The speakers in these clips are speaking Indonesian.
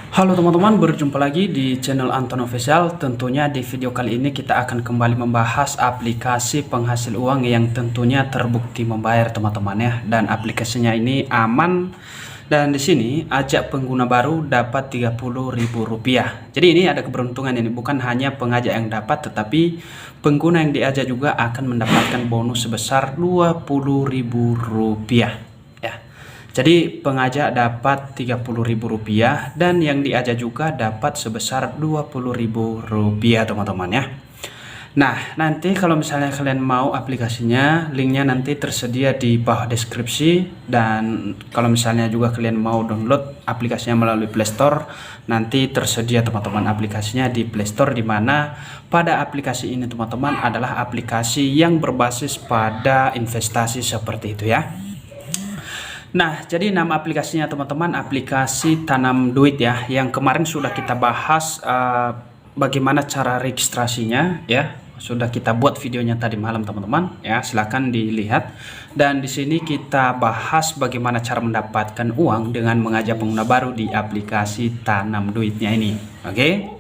Halo teman-teman, berjumpa lagi di channel Anton Official. Tentunya di video kali ini kita akan kembali membahas aplikasi penghasil uang yang tentunya terbukti membayar teman-teman ya. Dan aplikasinya ini aman, dan di sini ajak pengguna baru dapat Rp30.000. Jadi ini ada keberuntungan, ini bukan hanya pengajak yang dapat, tetapi pengguna yang diajak juga akan mendapatkan bonus sebesar Rp20.000 ya. Jadi pengajak dapat Rp30.000 dan yang diajak juga dapat sebesar Rp20.000 teman-teman ya. Nah, nanti kalau misalnya kalian mau aplikasinya, linknya nanti tersedia di bawah deskripsi. Dan kalau misalnya juga kalian mau download aplikasinya melalui Play Store, nanti tersedia teman-teman aplikasinya di Play Store, di mana pada aplikasi ini teman-teman adalah aplikasi yang berbasis pada investasi seperti itu ya. Nah, jadi nama aplikasinya teman-teman aplikasi Tanam Duit ya, yang kemarin sudah kita bahas bagaimana cara registrasinya ya. Sudah kita buat videonya tadi malam teman-teman ya, silahkan dilihat. Dan di sini kita bahas bagaimana cara mendapatkan uang dengan mengajak pengguna baru di aplikasi Tanam Duitnya ini. Oke.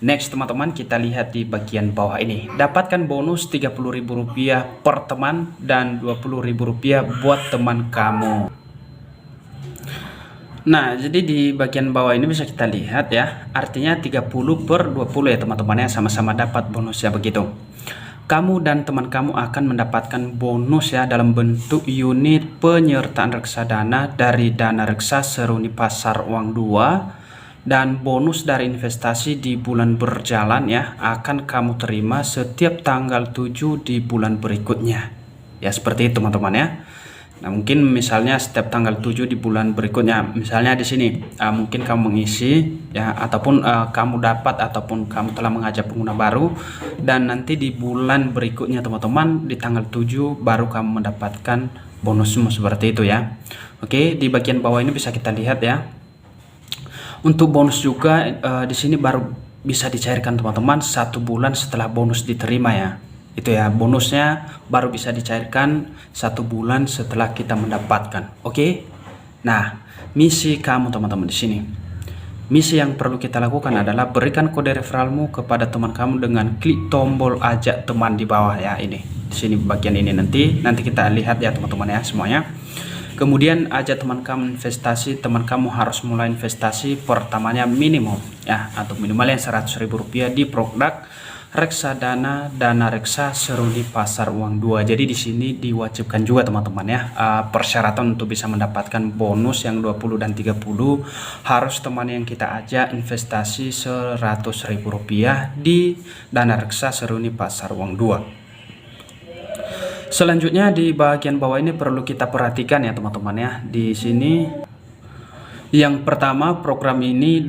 Next teman-teman, kita lihat di bagian bawah ini. Dapatkan bonus Rp30.000 per teman dan Rp20.000 buat teman kamu. Nah, jadi di bagian bawah ini bisa kita lihat ya, artinya 30/20 ya teman-teman ya, sama-sama dapat bonus ya begitu. Kamu dan teman kamu akan mendapatkan bonus ya dalam bentuk unit penyertaan reksadana dari dana reksa seruni pasar uang 2, dan bonus dari investasi di bulan berjalan ya akan kamu terima setiap tanggal 7 di bulan berikutnya. Ya seperti itu teman-teman ya. Nah, mungkin misalnya setiap tanggal 7 di bulan berikutnya, misalnya di sini mungkin kamu mengisi ya, ataupun kamu dapat ataupun kamu telah mengajak pengguna baru, dan nanti di bulan berikutnya teman-teman di tanggal 7 baru kamu mendapatkan bonusmu seperti itu ya. Oke, di bagian bawah ini bisa kita lihat ya. Untuk bonus juga di sini baru bisa dicairkan teman-teman 1 bulan setelah bonus diterima ya. Itu ya, bonusnya baru bisa dicairkan 1 bulan setelah kita mendapatkan. Oke. Nah, misi kamu teman-teman di sini. Misi yang perlu kita lakukan adalah berikan kode referralmu kepada teman kamu dengan klik tombol ajak teman di bawah ya, ini. Di sini bagian ini nanti kita lihat ya teman-teman ya semuanya. Kemudian ajak teman kamu investasi. Teman kamu harus mulai investasi pertamanya minimum ya, atau minimalnya Rp100.000 di produk reksadana dana reksa seruni pasar uang 2. Jadi di sini diwajibkan juga teman-teman ya, persyaratan untuk bisa mendapatkan bonus yang 20 dan 30 harus teman yang kita ajak investasi Rp100.000 di dana reksa seruni pasar uang 2. Selanjutnya di bagian bawah ini perlu kita perhatikan ya teman-teman ya. Di sini yang pertama, program ini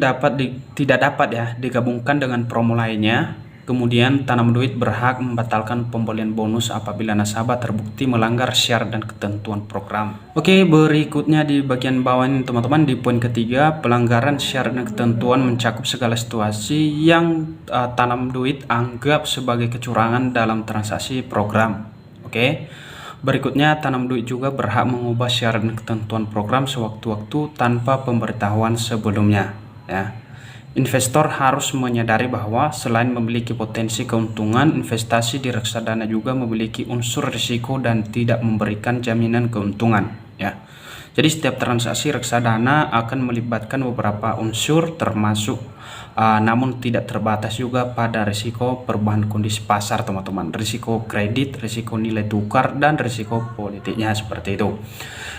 tidak dapat ya digabungkan dengan promo lainnya. Kemudian Tanam Duit berhak membatalkan pembelian bonus apabila nasabah terbukti melanggar syarat dan ketentuan program. Oke, berikutnya di bagian bawah ini teman-teman, di poin ketiga, pelanggaran syarat dan ketentuan mencakup segala situasi yang Tanam Duit anggap sebagai kecurangan dalam transaksi program. Oke. Berikutnya, Tanam Duit juga berhak mengubah syarat dan ketentuan program sewaktu-waktu tanpa pemberitahuan sebelumnya ya. Investor harus menyadari bahwa selain memiliki potensi keuntungan, investasi di reksadana juga memiliki unsur risiko dan tidak memberikan jaminan keuntungan ya. Jadi setiap transaksi reksadana akan melibatkan beberapa unsur, termasuk namun tidak terbatas juga pada risiko perubahan kondisi pasar teman-teman, risiko kredit, risiko nilai tukar, dan risiko politiknya seperti itu.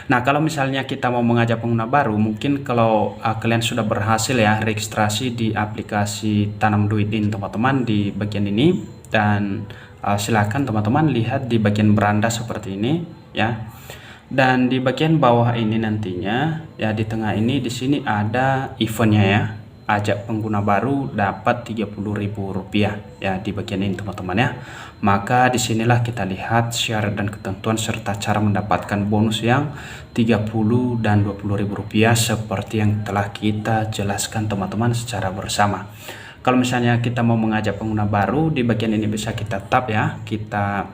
Nah, kalau misalnya kita mau mengajak pengguna baru, mungkin kalau kalian sudah berhasil ya registrasi di aplikasi Tanam Duit ini teman-teman, di bagian ini, dan silakan teman-teman lihat di bagian beranda seperti ini ya. Dan di bagian bawah ini nantinya ya, di tengah ini di sini ada eventnya ya, ajak pengguna baru dapat Rp30.000 ya, di bagian ini teman-teman ya. Maka disinilah kita lihat syarat dan ketentuan serta cara mendapatkan bonus yang 30 dan Rp20.000 seperti yang telah kita jelaskan teman-teman secara bersama. Kalau misalnya kita mau mengajak pengguna baru, di bagian ini bisa kita tap ya, kita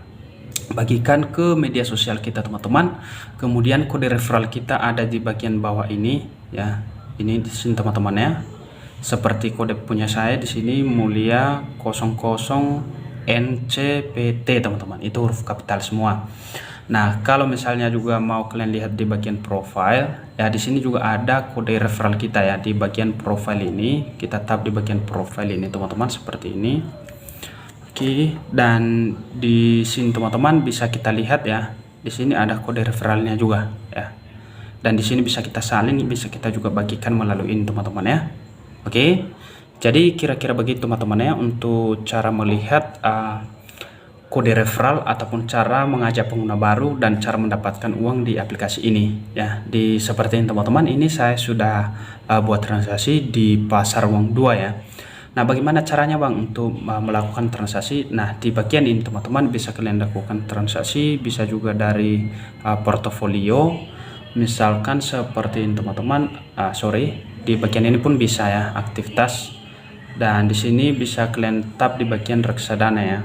bagikan ke media sosial kita teman-teman. Kemudian kode referral kita ada di bagian bawah ini ya, ini di sini teman-teman ya. seperti kode punya saya di sini Mulia 00 NCPT teman-teman, itu huruf kapital semua. Nah, kalau misalnya juga mau kalian lihat di bagian profile, ya di sini juga ada kode referral kita ya di bagian profile ini. Kita tap di bagian profile ini teman-teman seperti ini. Oke, dan di sini teman-teman bisa kita lihat ya. Di sini ada kode referralnya juga ya. Dan di sini bisa kita salin, bisa kita juga bagikan melalui ini teman-teman ya. Oke. Jadi kira-kira begitu teman-teman ya untuk cara melihat kode referral ataupun cara mengajak pengguna baru dan cara mendapatkan uang di aplikasi ini ya. Di seperti ini teman-teman, ini saya sudah buat transaksi di pasar uang 2 ya. Nah, bagaimana caranya Bang untuk melakukan transaksi? Nah, di bagian ini teman-teman bisa kalian lakukan transaksi, bisa juga dari portofolio, misalkan seperti ini teman-teman. Di bagian ini pun bisa ya, aktivitas, dan di sini bisa kalian tap di bagian reksadana ya.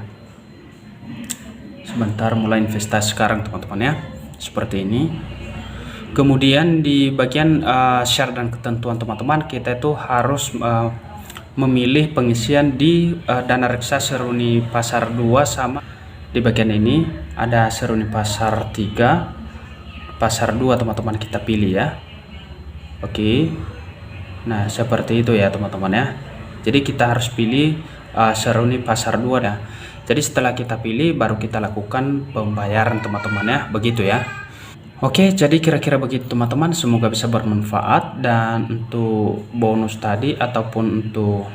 Sebentar, mulai investasi sekarang teman-teman ya, seperti ini. Kemudian di bagian syarat dan ketentuan teman-teman, kita itu harus memilih pengisian di dana reksa seruni pasar 2 sama di bagian ini ada seruni pasar 3, pasar 2 teman-teman, kita pilih ya. Oke. Nah, seperti itu ya teman-teman ya. Jadi kita harus pilih seruni pasar 2 ya. Jadi setelah kita pilih baru kita lakukan pembayaran teman-teman ya, begitu ya. Oke, jadi kira-kira begitu teman-teman, semoga bisa bermanfaat. Dan untuk bonus tadi ataupun untuk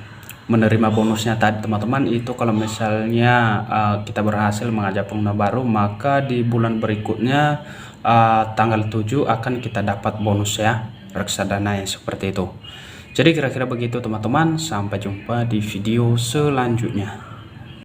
menerima bonusnya tadi teman-teman, itu kalau misalnya kita berhasil mengajak pengguna baru, maka di bulan berikutnya tanggal 7 akan kita dapat bonus ya, reksadana yang seperti itu. Jadi kira-kira begitu teman-teman, sampai jumpa di video selanjutnya.